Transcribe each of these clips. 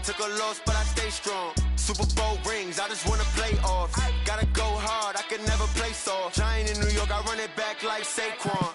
on. Took a loss, but I stay strong. Super Bowl rings, I just wanna play off. Gotta go hard, I can never play soft. Giant in New York, I run it back like Saquon.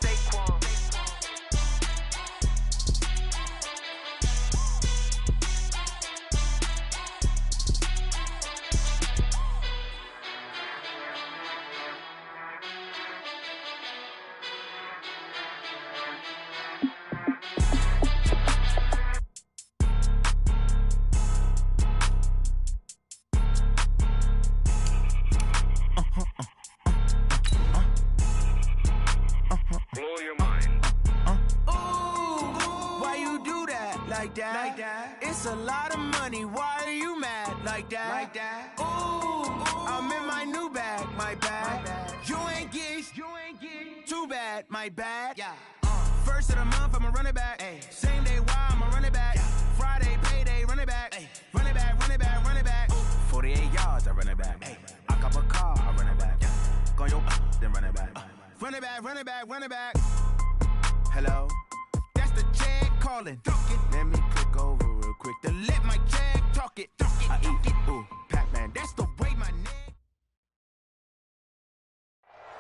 It's a lot of money, why are you mad like that? Ooh, I'm in my new bag, my bad. You ain't get too bad, my bad. First of the month, I'ma run it back. Same day, why I'ma run it back. Friday, payday, run it back. Run it back, run it back, run it back. 48 yards, I run it back. I cop a car, I run it back. Go yo, then run it back. Run it back, run it back, run it back. Hello? That's the check calling. Let me click over real quick to let my check talk it. I eat it, ooh, Pac-Man, that's the way my name.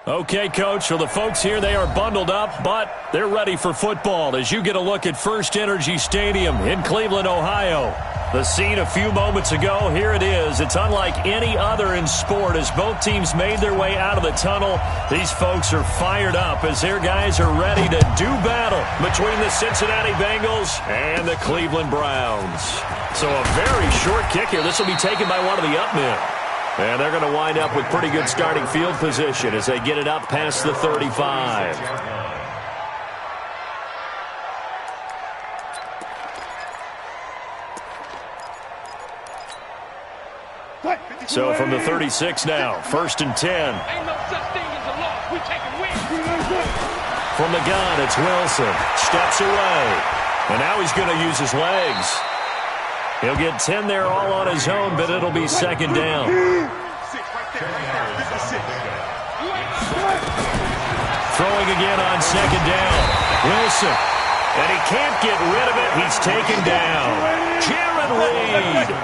Okay, Coach, so the folks here, they are bundled up, but they're ready for football as you get a look at First Energy Stadium in Cleveland, Ohio. The scene a few moments ago, here it is. It's unlike any other in sport as both teams made their way out of the tunnel. These folks are fired up as their guys are ready to do battle between the Cincinnati Bengals and the Cleveland Browns. So a very short kick here. This will be taken by one of the up men. And they're going to wind up with pretty good starting field position as they get it up past the 35. So from the 36 now, 1st and 10. Ain't no such thing as a loss. We take a win. From the gun, it's Wilson. Steps away. And now he's going to use his legs. He'll get 10 there all on his own, but it'll be second down. Throwing again on second down. Wilson. And he can't get rid of it. He's taken down. Jaron Reed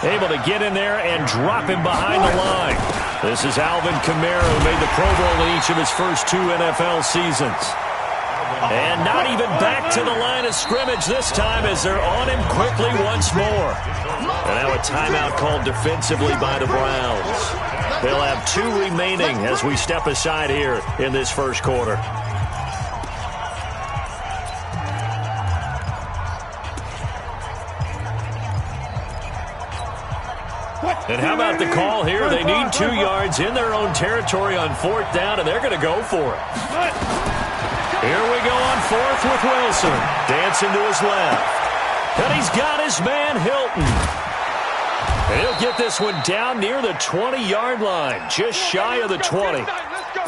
able to get in there and drop him behind the line. This is Alvin Kamara, who made the Pro Bowl in each of his first 2 NFL seasons. And not even back to the line of scrimmage this time as they're on him quickly once more. And now a timeout called defensively by the Browns. They'll have 2 remaining as we step aside here in this first quarter. And how about the call here? They need 2 yards in their own territory on 4th down, and they're going to go for it. Here we go on 4th with Wilson. Dancing to his left. And he's got his man Hilton. And he'll get this one down near the 20-yard line, just shy of the 20.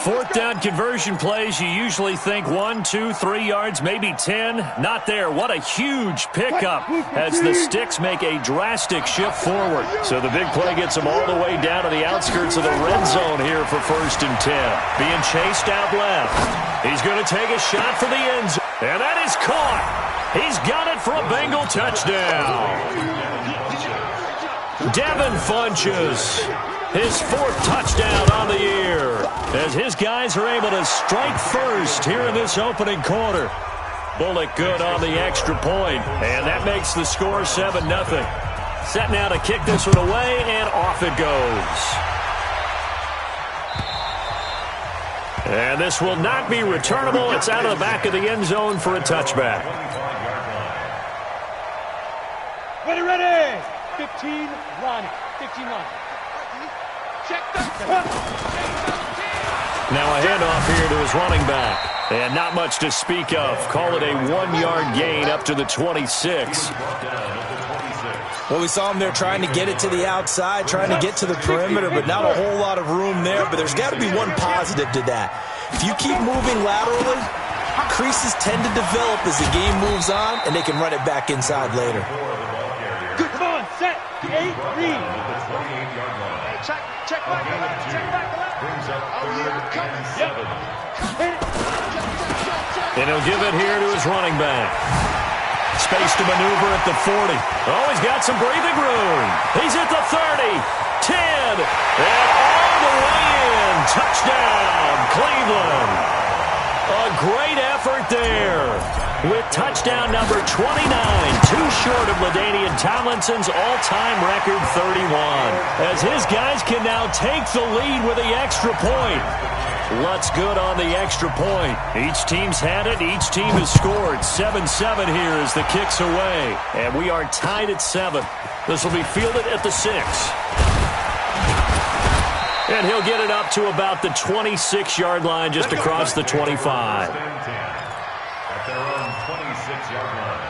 4th down conversion plays, you usually think 1, 2, 3 yards, maybe 10. Not there. What a huge pickup as the sticks make a drastic shift forward. So the big play gets them all the way down to the outskirts of the red zone here for 1st and 10. Being chased out left. He's going to take a shot for the end zone. And that is caught. He's got it for a Bengal touchdown. Devin Funchess, his 4th touchdown on the year, as his guys are able to strike first here in this opening quarter. Bullock good on the extra point, and that makes the score 7-0. Set now to kick this one away, and off it goes. And this will not be returnable. It's out of the back of the end zone for a touchback. Ready. 15, Ronnie. 15, Ronnie. Now a handoff here to his running back. And not much to speak of. Call it a 1-yard gain up to the 26. Well, we saw him there trying to get it to the outside, trying to get to the perimeter, but not a whole lot of room there. But there's got to be one positive to that. If you keep moving laterally, creases tend to develop as the game moves on, and they can run it back inside later. Good. Come on, set. 8, read. Check back the left. Check back the left. Oh, yeah, coming. Yep. And he'll give it here to his running back. space to maneuver at the 40. Oh, he's got some breathing room. He's at the 30, 10, and all the way in. Touchdown, Cleveland. A great effort there with touchdown number 29, too short of LaDainian Tomlinson's all-time record 31, as his guys can now take the lead with the extra point. Lutz good on the extra point. Each team's had it. Each team has scored. 7-7 here as the kick's away. And we are tied at 7. This will be fielded at the 6. And he'll get it up to about the 26-yard line just across the 25. At their own 26-yard line.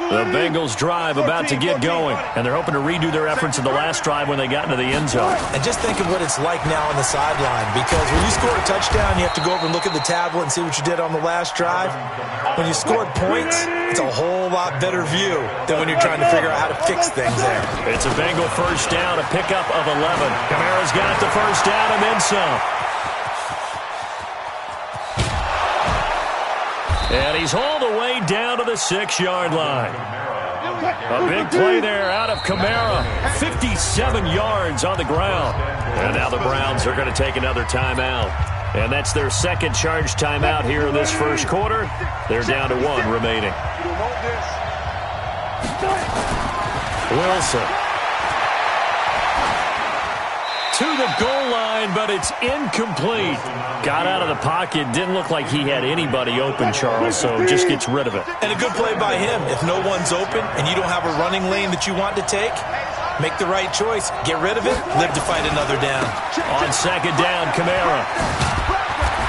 The Bengals drive about to get going, and they're hoping to redo their efforts in the last drive when they got into the end zone. And just think of what it's like now on the sideline, because when you score a touchdown, you have to go over and look at the tablet and see what you did on the last drive. When you scored points, it's a whole lot better view than when you're trying to figure out how to fix things there. It's a Bengal first down, a pickup of 11. Kamara's got the first down and then some. And he's all the way down to the 6-yard line. A big play there out of Kamara. 57 yards on the ground. And now the Browns are going to take another timeout. And that's their second charge timeout here in this first quarter. They're down to 1 remaining. Wilson. To the goal line, but it's incomplete. Got out of the pocket. Didn't look like he had anybody open, Charles, so just gets rid of it. And a good play by him. If no one's open and you don't have a running lane that you want to take, make the right choice. Get rid of it. Live to fight another down. On second down, Kamara.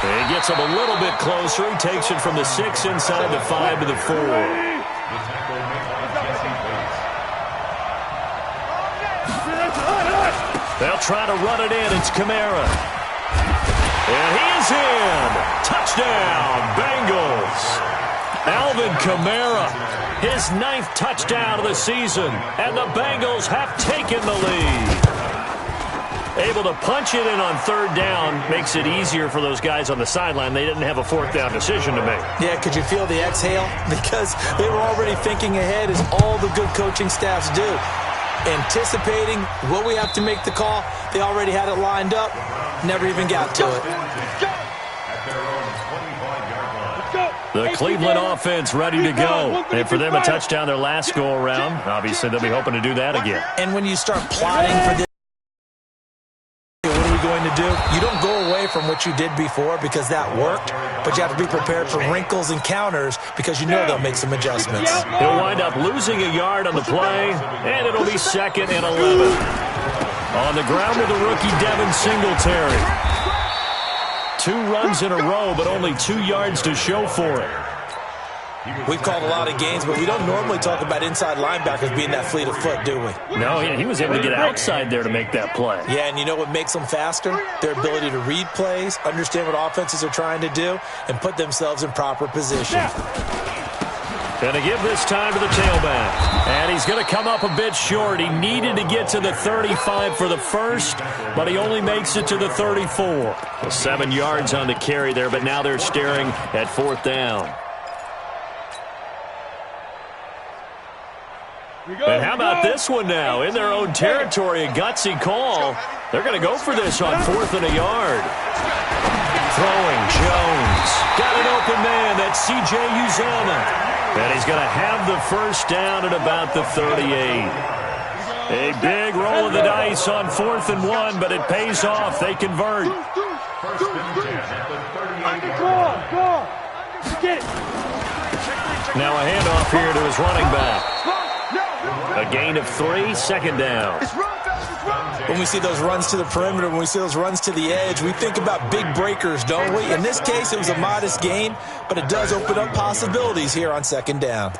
He gets him a little bit closer. He takes it from the 6 inside the 5 to the 4. They'll try to run it in. It's Kamara. And he is in. Touchdown, Bengals. Alvin Kamara, his 9th touchdown of the season. And the Bengals have taken the lead. Able to punch it in on 3rd down makes it easier for those guys on the sideline. They didn't have a 4th down decision to make. Yeah, could you feel the exhale? Because they were already thinking ahead, as all the good coaching staffs do. Anticipating what we have to make the call. They already had it lined up. Never even got to it. The Cleveland offense ready to go. And for them, a touchdown their last go-around. Obviously, they'll be hoping to do that again. And when you start plotting for this, what are we going to do? You don't go away from what you did before because that worked, but you have to be prepared for wrinkles and counters because you know they'll make some adjustments. He'll wind up losing a yard on the play, and it'll be 2nd and 11. On the ground with the rookie Devin Singletary. 2 runs in a row, but only 2 yards to show for it. We've called a lot of games, but we don't normally talk about inside linebackers being that fleet of foot, do we? No, he was able to get outside there to make that play. Yeah, and you know what makes them faster? Their ability to read plays, understand what offenses are trying to do, and put themselves in proper position. Going to give this time to the tailback. And he's going to come up a bit short. He needed to get to the 35 for the first, but he only makes it to the 34. 7 yards on the carry there, but now they're staring at 4th down. And how about this one now? In their own territory, a gutsy call. They're going to go for this on 4th and a yard. Throwing, Jones. Got an open man. That's C.J. Uzomah. And he's going to have the first down at about the 38. A big roll of the dice on 4th and 1, but it pays off. They convert. Now a handoff here to his running back. A gain of 3, 2nd down. When we see those runs to the perimeter, when we see those runs to the edge, we think about big breakers, don't we? In this case, it was a modest gain, but it does open up possibilities here on 2nd down.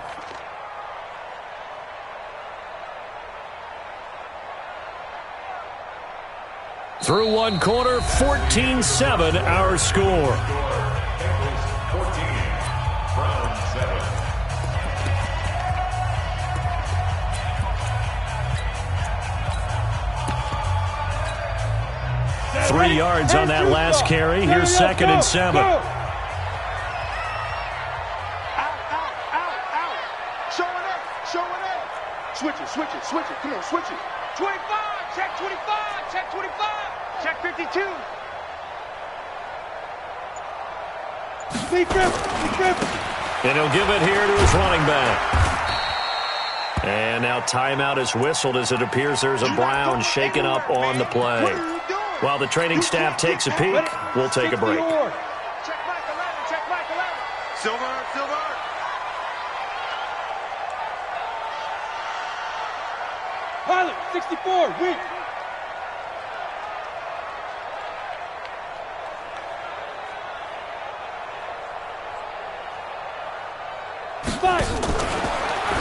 Through 1 quarter, 14-7 our score. 3 yards on that last carry. Here's 2nd and 7. Out. Showing up. Switch it. Come on, switch it. 25, check 25, check 25, check 52. Be careful. And he'll give it here to his running back. And now timeout is whistled as it appears there's a Brown shaken up on the play. While the training staff takes a peek, we'll take a break. Check Mike 11, check Mike 11. Silver. Pilot, 64, weak.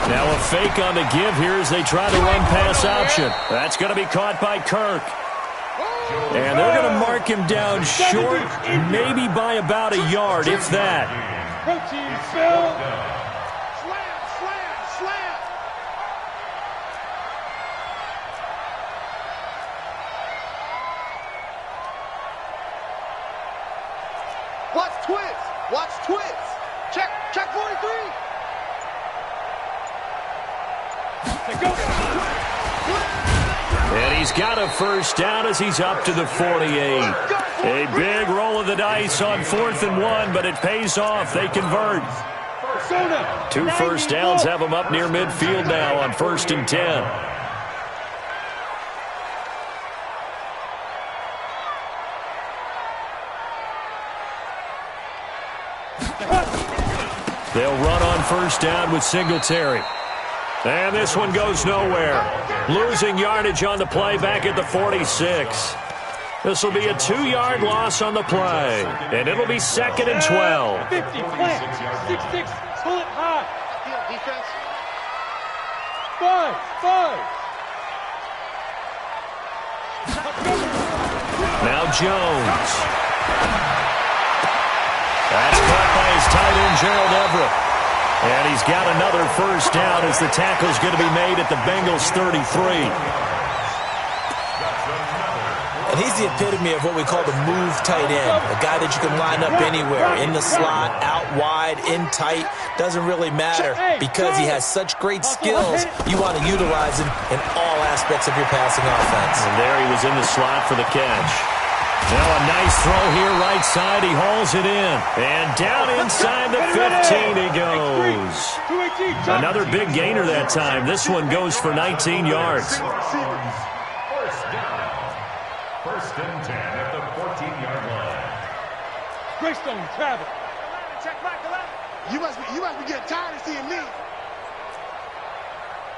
Now a fake on the give here as they try to run pass option. That's going to be caught by Kirk. And they're going to mark him down short, maybe by about a yard, if that. Protein, Phil. Slam. Watch twits. Check 43. And he's got a first down as he's up to the 48. A big roll of the dice on 4th and 1, but it pays off. They convert. 2 first downs have them up near midfield now on 1st and 10. They'll run on first down with Singletary. And this one goes nowhere. Losing yardage on the play back at the 46. This will be a 2-yard loss on the play. And it'll be 2nd and 12. 50, plant. 6-6, pull it high. Defense. 5. Now Jones. That's caught by his tight end, Gerald Everett. And he's got another first down as the tackle's going to be made at the Bengals 33. And he's the epitome of what we call the move tight end, a guy that you can line up anywhere, in the slot, out wide, in tight, doesn't really matter because he has such great skills. You want to utilize him in all aspects of your passing offense. And there he was in the slot for the catch. Now a nice throw here, right side. He hauls it in. And down inside the 15 he goes. Another big gainer that time. This one goes for 19 yards. First and 10 at the 14-yard line. Greystone, travel. Check Mike 11. You must be getting tired of seeing me.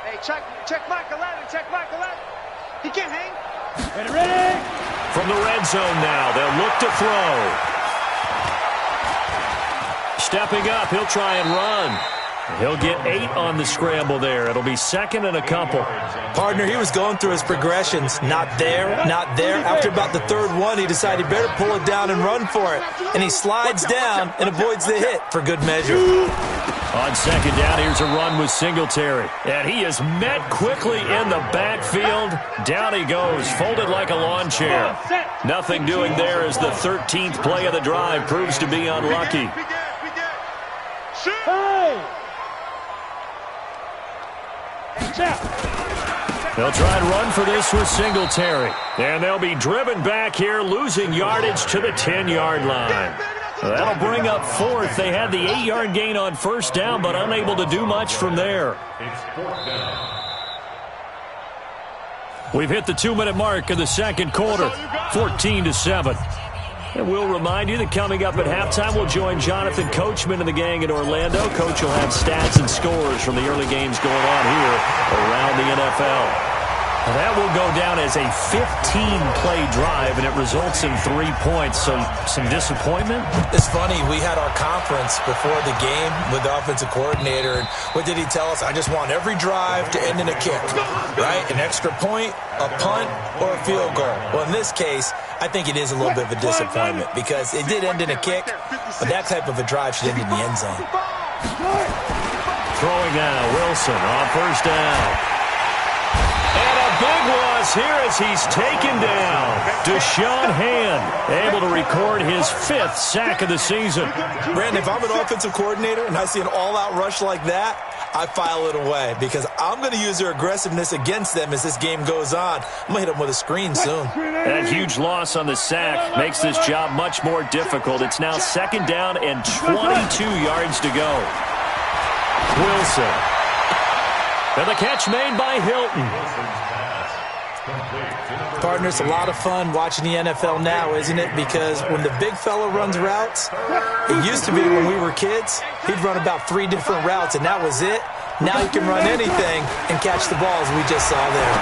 Hey, check Mike 11, check Mike 11. He can't hang. Ready? From the red zone now, they'll look to throw. Stepping up, he'll try and run. He'll get 8 on the scramble there. It'll be 2nd and a couple. Partner, he was going through his progressions. Not there. After about the 3rd one, he decided he better pull it down and run for it. And he slides down and avoids the hit for good measure. On 2nd down, here's a run with Singletary. And he is met quickly in the backfield. Down he goes, folded like a lawn chair. Nothing doing there as the 13th play of the drive proves to be unlucky. They'll try and run for this with Singletary. And they'll be driven back here, losing yardage to the 10-yard line. That'll bring up 4th. They had the 8-yard gain on first down, but unable to do much from there. It's 4th down. We've hit the 2-minute mark of the 2nd quarter, 14-7. And we'll remind you that coming up at halftime, we'll join Jonathan Coachman and the gang in Orlando. Coach will have stats and scores from the early games going on here around the NFL. Now that will go down as a 15-play drive, and it results in 3 points. So some disappointment? It's funny. We had our conference before the game with the offensive coordinator, and what did he tell us? I just want every drive to end in a kick, right? An extra point, a punt, or a field goal. Well, in this case, I think it is a little bit of a disappointment because it did end in a kick, but that type of a drive should end in the end zone. Throwing now, Wilson on first down. And a big loss here as he's taken down. Deshaun Hand able to record his 5th sack of the season. Brandon, if I'm an offensive coordinator and I see an all-out rush like that, I file it away because I'm going to use their aggressiveness against them as this game goes on. I'm going to hit them with a screen soon. That huge loss on the sack makes this job much more difficult. It's now 2nd down and 22 yards to go. Wilson. And the catch made by Hilton. Partner, it's a lot of fun watching the NFL now, isn't it? Because when the big fella runs routes, it used to be when we were kids, he'd run about 3 different routes, and that was it. Now he can run anything and catch the balls we just saw there.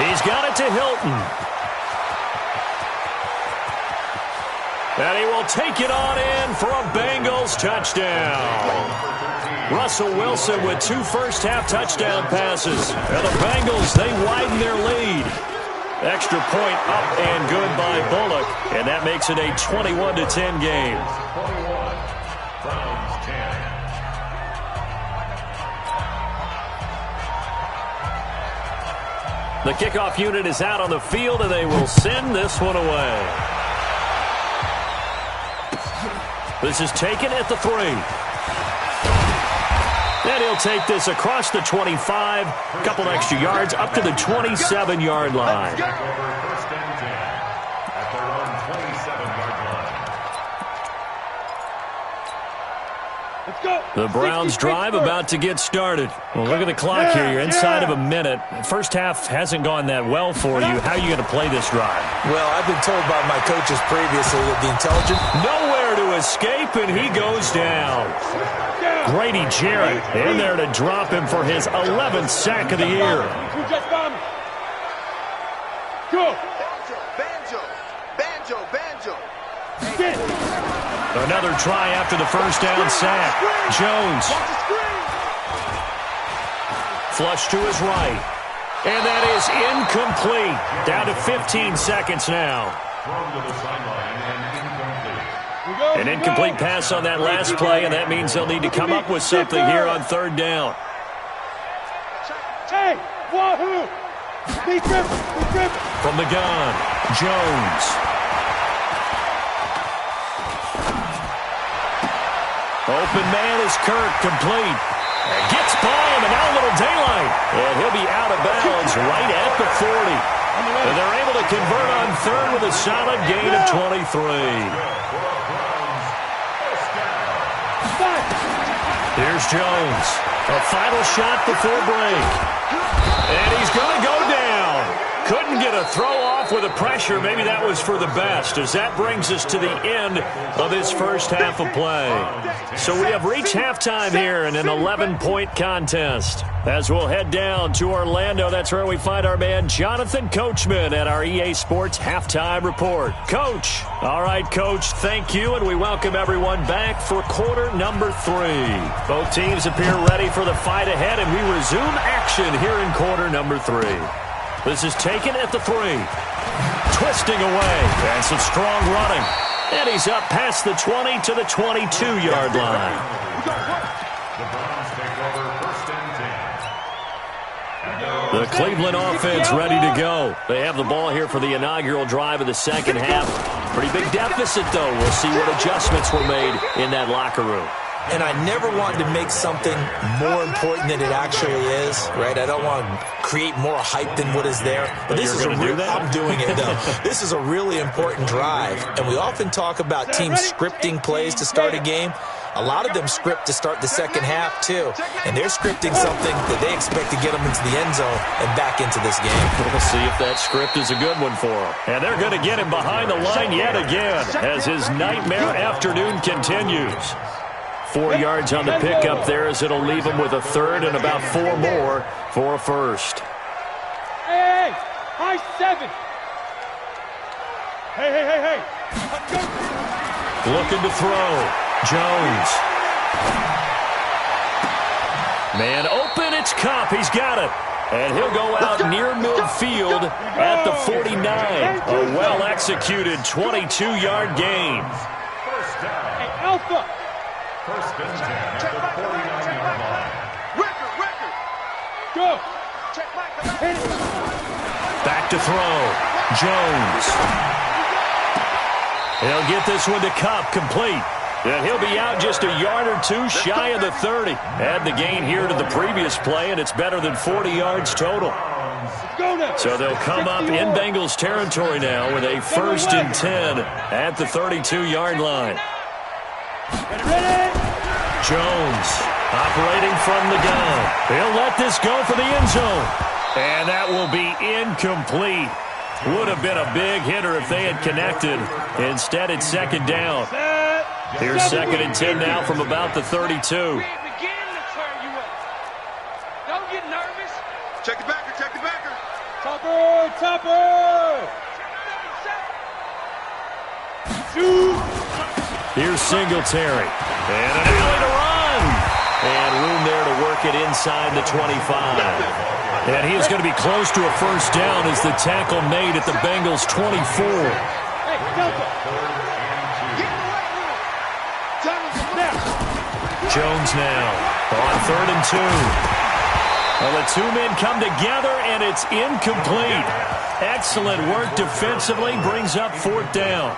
He's got it to Hilton. And he will take it on in for a Bengals touchdown. Russell Wilson with 2 first-half touchdown passes. And the Bengals, they widen their lead. Extra point up and good by Bullock. And that makes it a 21-10 game. 21, Browns 10. The kickoff unit is out on the field, and they will send this one away. This is taken at the 3. And he'll take this across the 25, a couple extra yards, up to the 27-yard line. Take over 1st and 10 at their own 27-yard line. Let's go. The Browns drive about to get started. Well, look at the clock here. You're inside of a minute. First half hasn't gone that well for you. How are you going to play this drive? Well, I've been told by my coaches previously that the intelligent... Nowhere to escape, and he goes down. Grady Jarrett in there to drop him for his 11th sack of the year. Go. Banjo. Another try after the first down sack. Jones. Flush to his right. And that is incomplete. Down to 15 seconds now. Thrown to the sideline and incomplete. An incomplete pass on that last play, and that means they'll need to come up with something here on 3rd down. Hey, wahoo! Be grip. From the gun, Jones. Open man is Kirk, complete. Gets by him, and now a little daylight. And he'll be out of bounds right at the 40. And they're able to convert on 3rd with a solid gain of 23. Here's Jones. A final shot before break. And he's going to go down. Couldn't get a throw off with the pressure. Maybe that was for the best, as that brings us to the end of this first half of play. So we have reached halftime here in an 11-point contest. As we'll head down to Orlando, that's where we find our man Jonathan Coachman at our EA Sports Halftime Report. Coach. All right, Coach, thank you, and we welcome everyone back for quarter number 3. Both teams appear ready for the fight ahead, and we resume action here in quarter number 3. This is taken at the 3. Twisting away, and some strong running. And he's up past the 20 to the 22-yard line. The Browns take over 1st and 10. The Cleveland offense ready to go. They have the ball here for the inaugural drive of the second half. Pretty big deficit, though. We'll see what adjustments were made in that locker room. And I never want to make something more important than it actually is, right? I don't want to create more hype than what is there. But this is I'm doing it, though. This is a really important drive. And we often talk about teams scripting plays to start a game. A lot of them script to start the second half, too. And they're scripting something that they expect to get them into the end zone and back into this game. We'll see if that script is a good one for them. And they're going to get him behind the line yet again as his nightmare afternoon continues. 4 yards on the pickup there, as it'll leave him with a 3rd and about 4 more for a 1st. Hey, high 7. Hey. Looking to throw. Jones. Man open, it's Kupp. He's got it. And he'll go out near midfield at the 49. A well-executed 22-yard gain. First down. Hey, Alpha. 1st and 10 at the 49-yard line. Go. Back to throw. Jones. He'll get this one to Cup, complete. And he'll be out just a yard or two shy of the 30. Add the gain here to the previous play, and it's better than 40 yards total. So they'll come up in Bengals territory now with a 1st and 10 at the 32-yard line. Jones operating from the gun. He'll let this go for the end zone. And that will be incomplete. Would have been a big hitter if they had connected. Instead, it's 2nd down. Here's 2nd and 10 now from about the 32. Don't get nervous. Check the backer, check the backer. Topper! Shoot! Here's Singletary. And an alley to run. And room there to work it inside the 25. And he is going to be close to a 1st down as the tackle made at the Bengals' 24. Jones now on 3rd and 2. Well, the two men come together, and it's incomplete. Excellent work defensively, brings up 4th down.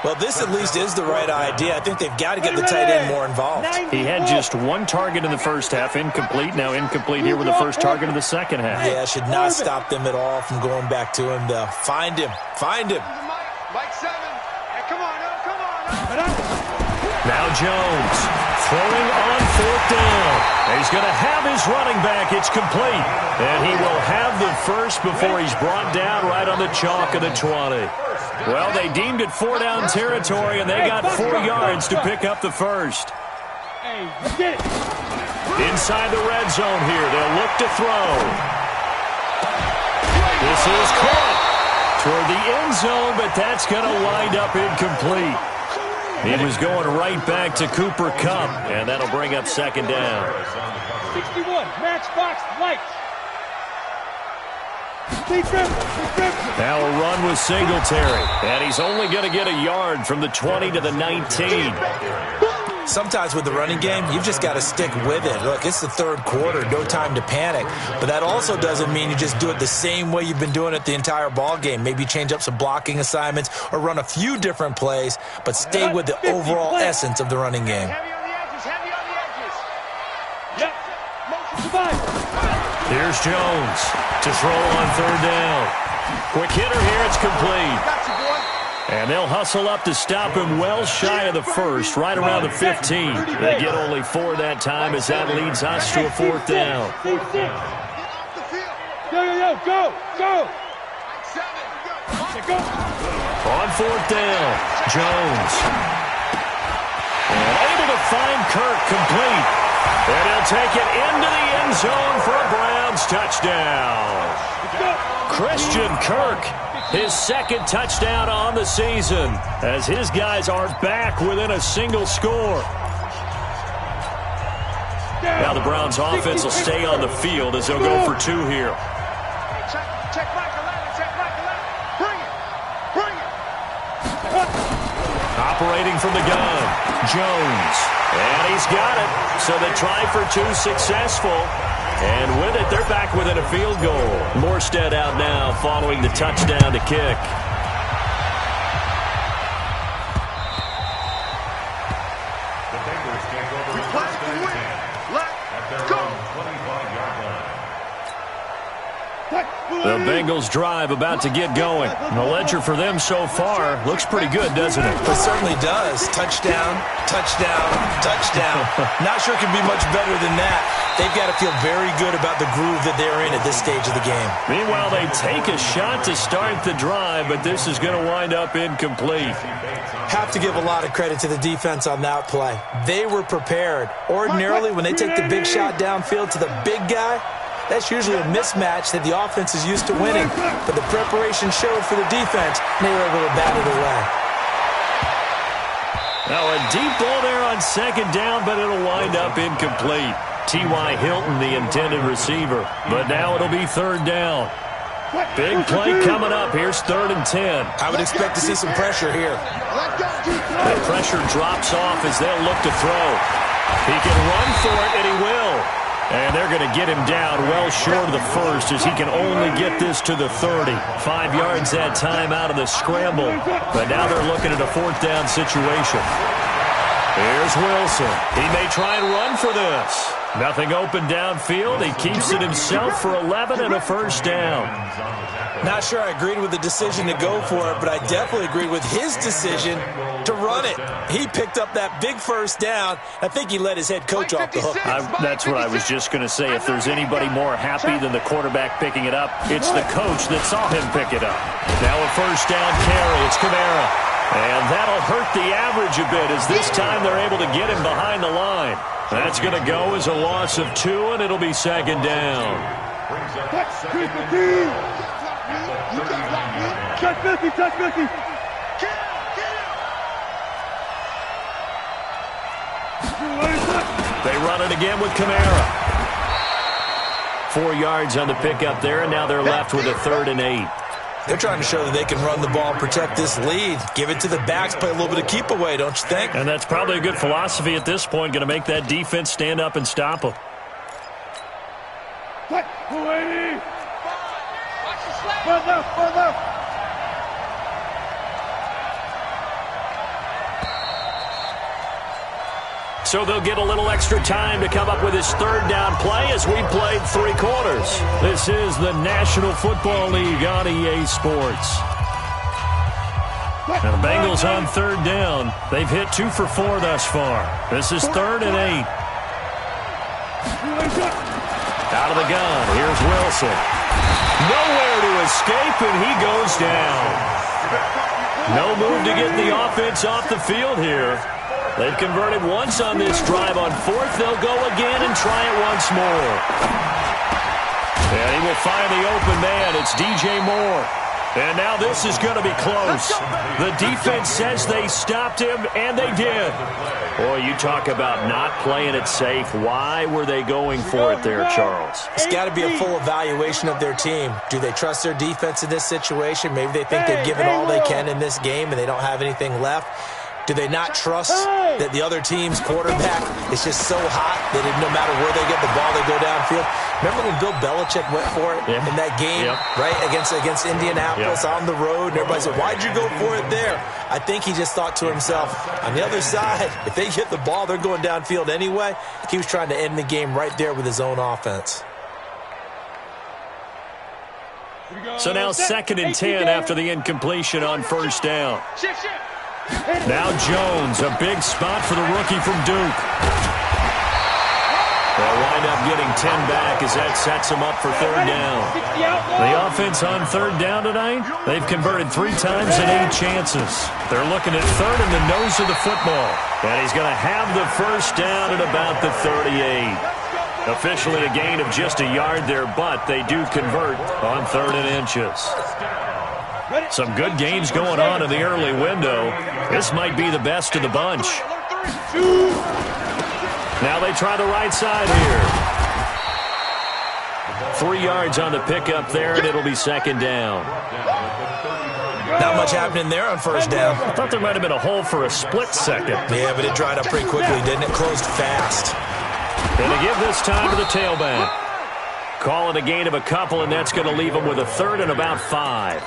Well, this at least is the right idea. I think they've got to get the tight end more involved. He had just 1 target in the first half, incomplete. Now incomplete here with the first target in the second half. Yeah, should not stop them at all from going back to him, though. Find him. Find him. Mike 7. Hey, come on, come on. Now Jones throwing on 4th down. He's going to have his running back. It's complete. And he will have the first before he's brought down right on the chalk of the 20. Well, they deemed it 4-down territory, and they got 4 yards to pick up the first. Inside the red zone here, they'll look to throw. This is caught toward the end zone, but that's going to wind up incomplete. He was going right back to Cooper Kupp, and that'll bring up 2nd down. 61, matchbox lights. Now a run with Singletary, and he's only going to get a yard from the 20 to the 19. Sometimes with the running game, you've just got to stick with it. Look, it's the 3rd quarter, no time to panic. But that also doesn't mean you just do it the same way you've been doing it the entire ball game. Maybe change up some blocking assignments or run a few different plays, but stay with the overall essence of the running game. Heavy on the edges, heavy on the edges. Yep. Motion Here's Jones to throw on 3rd down. Quick hitter here, it's complete. And they'll hustle up to stop him well shy of the first, right around the 15. They get only 4 that time as that leads us to a 4th down. Go! On 4th down, Jones. And able to find Kirk, complete. And he'll take it into the end zone for a Browns touchdown. Christian Kirk, his 2nd touchdown on the season, as his guys are back within a single score. Now the Browns offense will stay on the field as they'll go for 2 here. Check Mike 11, check Mike 11. Bring it. Operating from the gun, Jones. And he's got it. So they try for 2 successful. And with it, they're back within a field goal. Morstead out now following the touchdown to kick. The Bengals take over We on play 1st to and win. 10 Let's at their go. own 25-yard line. The Bengals drive about to get going. The ledger for them so far looks pretty good, doesn't it? It certainly does. Touchdown, touchdown, touchdown. Not sure it can be much better than that. They've got to feel very good about the groove that they're in at this stage of the game. Meanwhile, they take a shot to start the drive, but this is going to wind up incomplete. Have to give a lot of credit to the defense on that play. They were prepared. Ordinarily, when they take the big shot downfield to the big guy, that's usually a mismatch that the offense is used to winning. But the preparation showed for the defense, and they were able to bat it away. Now a deep ball there on 2nd down, but it'll wind up incomplete. T.Y. Hilton, the intended receiver. But now it'll be 3rd down. Big play coming up. Here's 3rd and 10. I would expect to see some pressure here. The pressure drops off as they'll look to throw. He can run for it, and he will. And they're going to get him down well short of the first as he can only get this to the 30. 5 yards that time out of the scramble. But now they're looking at a 4th down situation. Here's Wilson. He may try and run for this. Nothing open downfield. He keeps it himself for 11 and a 1st down. Not sure I agreed with the decision to go for it, but I definitely agreed with his decision to run it. He picked up that big 1st down. I think he let his head coach off the hook. That's what I was just going to say. If there's anybody more happy than the quarterback picking it up, it's the coach that saw him pick it up. Now a 1st down carry. It's Kamara. And that'll hurt the average a bit as this time they're able to get him behind the line. That's going to go as a loss of 2, and it'll be 2nd down. Touch 50, touch 50. They run it again with Kamara. 4 yards on the pickup there, and now they're left with a 3rd and 8. They're trying to show that they can run the ball, protect this lead. Give it to the backs, play a little bit of keep away, don't you think? And that's probably a good philosophy at this point, going to make that defense stand up and stop them. What? 280. Front left, front left. So they'll get a little extra time to come up with his 3rd down play as we played 3 quarters. This is the National Football League on EA Sports. Now the Bengals on 3rd down. They've hit 2 for 4 thus far. This is 3rd and 8. Out of the gun. Here's Wilson. Nowhere to escape, and he goes down. No move to get the offense off the field here. They've converted once on this drive. On 4th, they'll go again and try it once more. And he will find the open man. It's DJ Moore. And now this is going to be close. The defense says they stopped him, and they did. Boy, you talk about not playing it safe. Why were they going for it there, Charles? It's got to be a full evaluation of their team. Do they trust their defense in this situation? Maybe they think they've given all they can in this game and they don't have anything left. Do they not trust that the other team's quarterback is just so hot that no matter where they get the ball, they go downfield? Remember when Bill Belichick went for it in that game, right, against Indianapolis on the road, and everybody said, why'd you go for it there? I think he just thought to himself, on the other side, if they get the ball, they're going downfield anyway. He was trying to end the game right there with his own offense. So now 2nd and 10 after the incompletion on 1st down. Now Jones, a big spot for the rookie from Duke. They'll wind up getting 10 back as that sets them up for 3rd down. The offense on 3rd down tonight, they've converted 3 times and 8 chances. They're looking at 3rd in the nose of the football. And he's going to have the 1st down at about the 38. Officially a gain of just a yard there, but they do convert on 3rd and inches. Some good games going on in the early window. This might be the best of the bunch. Now they try the right side here. 3 yards on the pickup there, and it'll be 2nd down. Not much happening there on 1st down. I thought there might have been a hole for a split second. Yeah, but it dried up pretty quickly, didn't it? Closed fast. And they give this time to the tailback. Call it a gain of a couple, and that's going to leave them with a 3rd and about 5.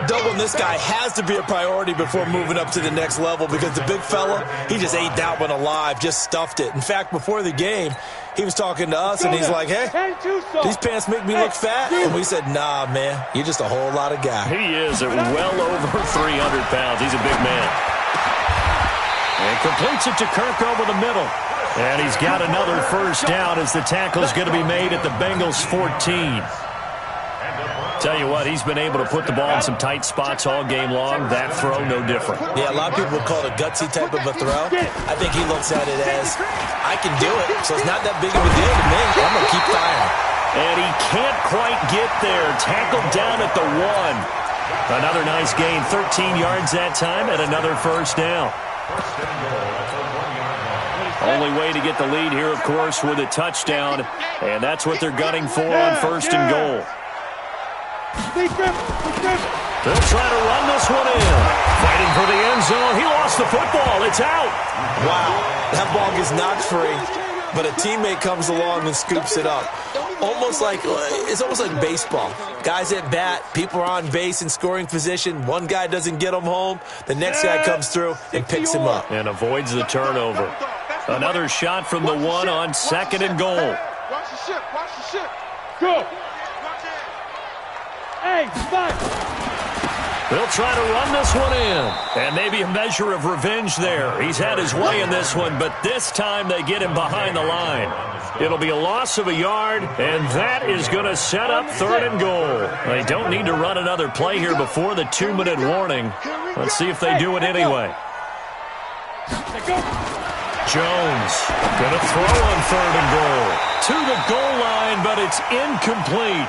Doubling this guy has to be a priority before moving up to the next level because the big fella, he just ate that one alive, just stuffed it. In fact, before the game, he was talking to us, and he's like, hey, these pants make me look fat. And we said, nah, man, you're just a whole lot of guy. He is at well over 300 pounds. He's a big man. And completes it to Kirk over the middle. And he's got another 1st down as the tackle is going to be made at the Bengals' 14. Tell you what, he's been able to put the ball in some tight spots all game long. That throw, no different. Yeah, a lot of people would call it a gutsy type of a throw. I think he looks at it as, I can do it, so it's not that big of a deal to me. I'm going to keep firing. And he can't quite get there. Tackled down at the 1. Another nice gain, 13 yards that time, and another 1st down. Only way to get the lead here, of course, with a touchdown, and that's what they're gunning for on 1st and goal. They'll try to run this one in. Fighting for the end zone. He lost the football. It's out. Wow. That ball gets knocked free. but a teammate comes along and scoops it up. It's almost like baseball. Guys at bat, people are on base in scoring position. One guy doesn't get him home. The next guy comes through and picks him up. And avoids the turnover. Another shot from the one on 2nd and goal. Watch the ship. Watch the ship. Go. Hey, spot. They'll try to run this one in. And maybe a measure of revenge there. He's had his way in this one, but this time they get him behind the line. It'll be a loss of a yard, and that is going to set up 3rd and goal. They don't need to run another play here before the 2-minute warning. Let's see if they do it anyway. Jones going to throw on 3rd and goal. To the goal line, but it's incomplete.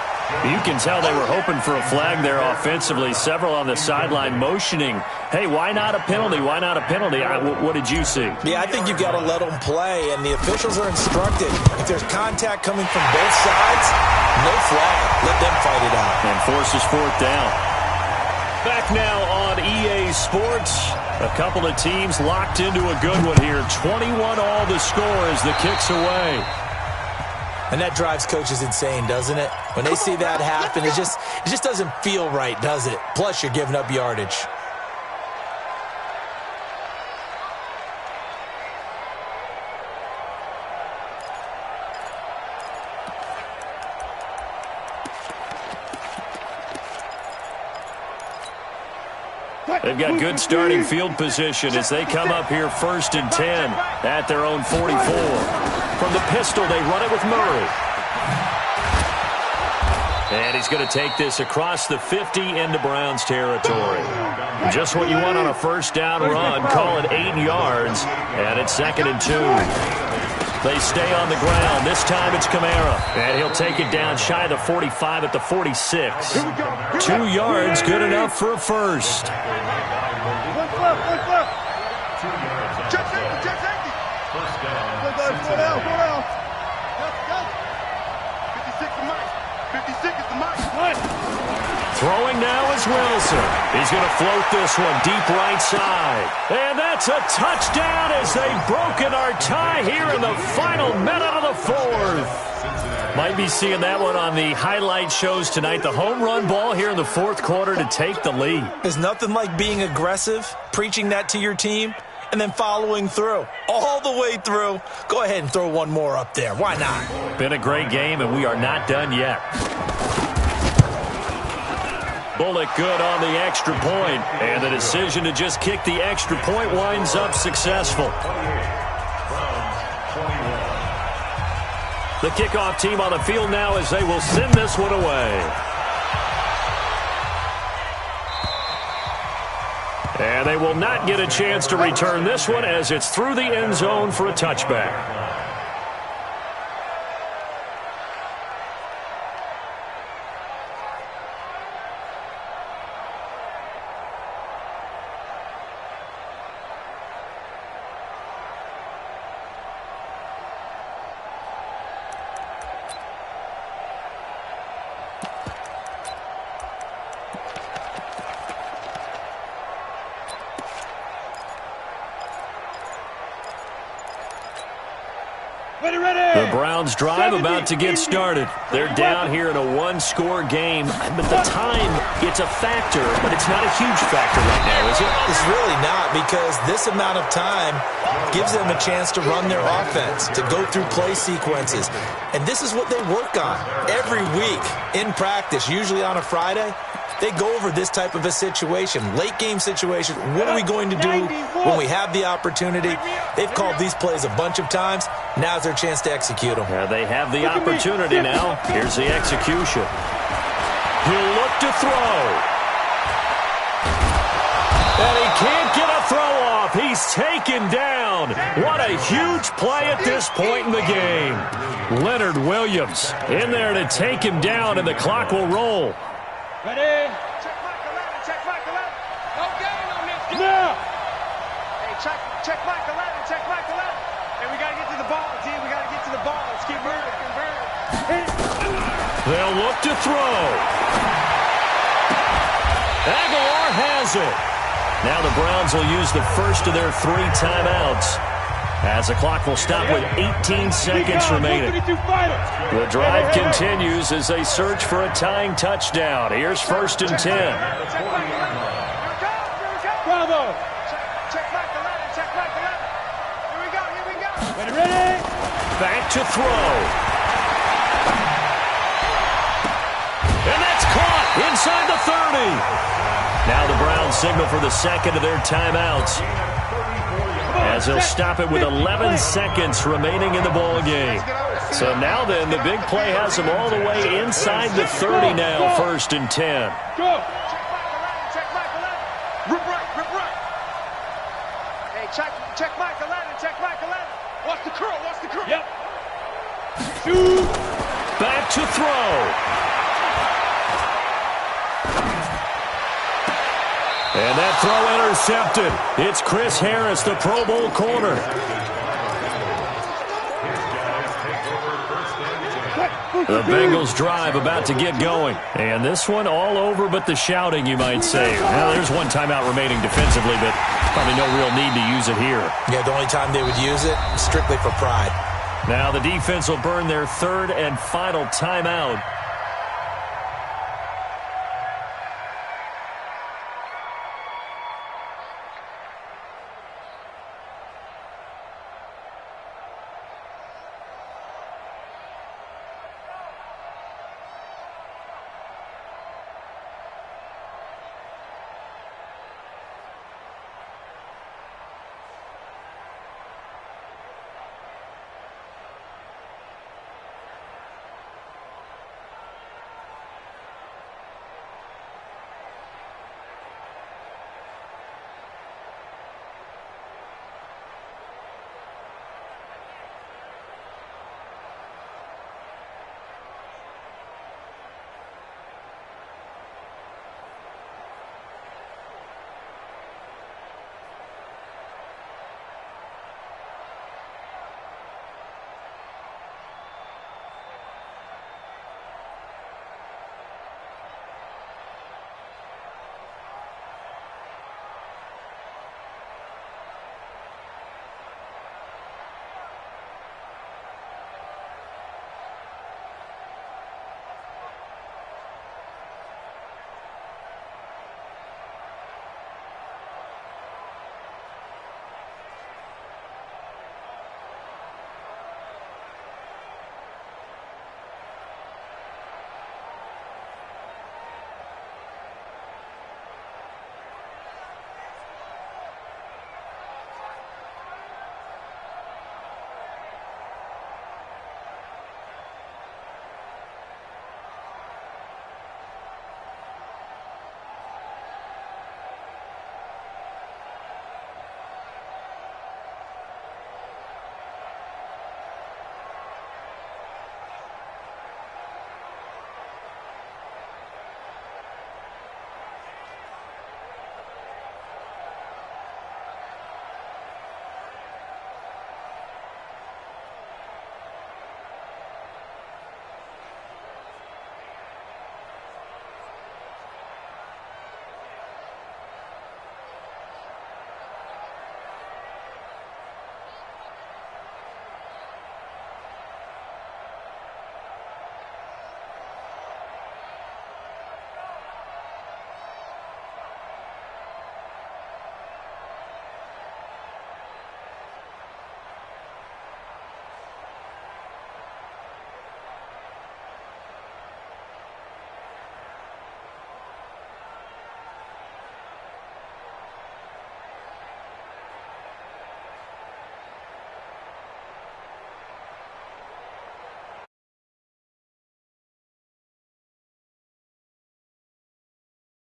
You can tell they were hoping for a flag there offensively. Several on the sideline motioning, hey, why not a penalty? Why not a penalty? What did you see? Yeah, I think you've got to let them play, and the officials are instructed. If there's contact coming from both sides, no flag. Let them fight it out. And forces 4th down. Back now on EA Sports. A couple of teams locked into a good one here. 21 all the score as the kick's away. And that drives coaches insane, doesn't it? When they see that happen, it just doesn't feel right, does it? Plus, you're giving up yardage. They've got good starting field position as they come up here 1st and 10 at their own 44. From the pistol, they run it with Murray. And he's going to take this across the 50 into Browns territory. Just what you want on a 1st down run. Call it 8 yards, and it's 2nd and 2. They stay on the ground. This time it's Kamara. And he'll take it down shy of the 45 at the 46. 2 yards, good enough for a first. Check safety. Slow down. 56 the mic. 56 is the mic. Throwing now is Wilson. He's going to float this one deep right side. And that's a touchdown as they've broken our tie here in the final minute of the 4th. Might be seeing that one on the highlight shows tonight. The home run ball here in the 4th quarter to take the lead. There's nothing like being aggressive, preaching that to your team, and then following through. All the way through. Go ahead and throw one more up there. Why not? Been a great game, and we are not done yet. Bullock good on the extra point, and the decision to just kick the extra point winds up successful. The kickoff team on the field now as they will send this one away. And they will not get a chance to return this one as it's through the end zone for a touchback. The Browns drive about to get started. They're down here in a 1-score game, but the time, it's a factor, but it's not a huge factor right now, is it? It's really not, because this amount of time gives them a chance to run their offense, to go through play sequences. And this is what they work on every week in practice, usually on a Friday. They go over this type of a situation, late game situation. What are we going to do when we have the opportunity? They've called these plays a bunch of times. Now's their chance to execute them. Yeah, they have the opportunity now. Here's the execution. He'll look to throw. And he can't get a throw off. He's taken down. What a huge play at this point in the game. Leonard Williams in there to take him down, and the clock will roll. Ready? Check Mike 11. Check Mike 11. No gain on this. Now. Hey, check Mike 11. Check Mike 11. Hey, we got to get to the ball, team. We got to get to the ball. Let's keep moving. They'll look to throw. Aguilar has it. Now the Browns will use the first of their 3 timeouts. As the clock will stop with 18 seconds remaining. The drive continues as they search for a tying touchdown. Here's 1st and 10. Bravo. Check back 11. Check back 11. Here we go. Ready. Back to throw. And that's caught inside the 30. Now the Browns signal for the second of their timeouts, as they'll stop it with 11 seconds remaining in the ball game. So now then, the big play has them all the way inside the 30 now, 1st and 10. Go. Check back 11. Rip right. Hey, check back 11. Check back 11. Watch the curl. Yep. Shoot. Back to throw. And that throw intercepted. It's Chris Harris, the Pro Bowl corner. The Bengals drive about to get going. And this one all over but the shouting, you might say. Now, there's one timeout remaining defensively, but probably no real need to use it here. Yeah, the only time they would use it, strictly for pride. Now the defense will burn their 3rd and final timeout.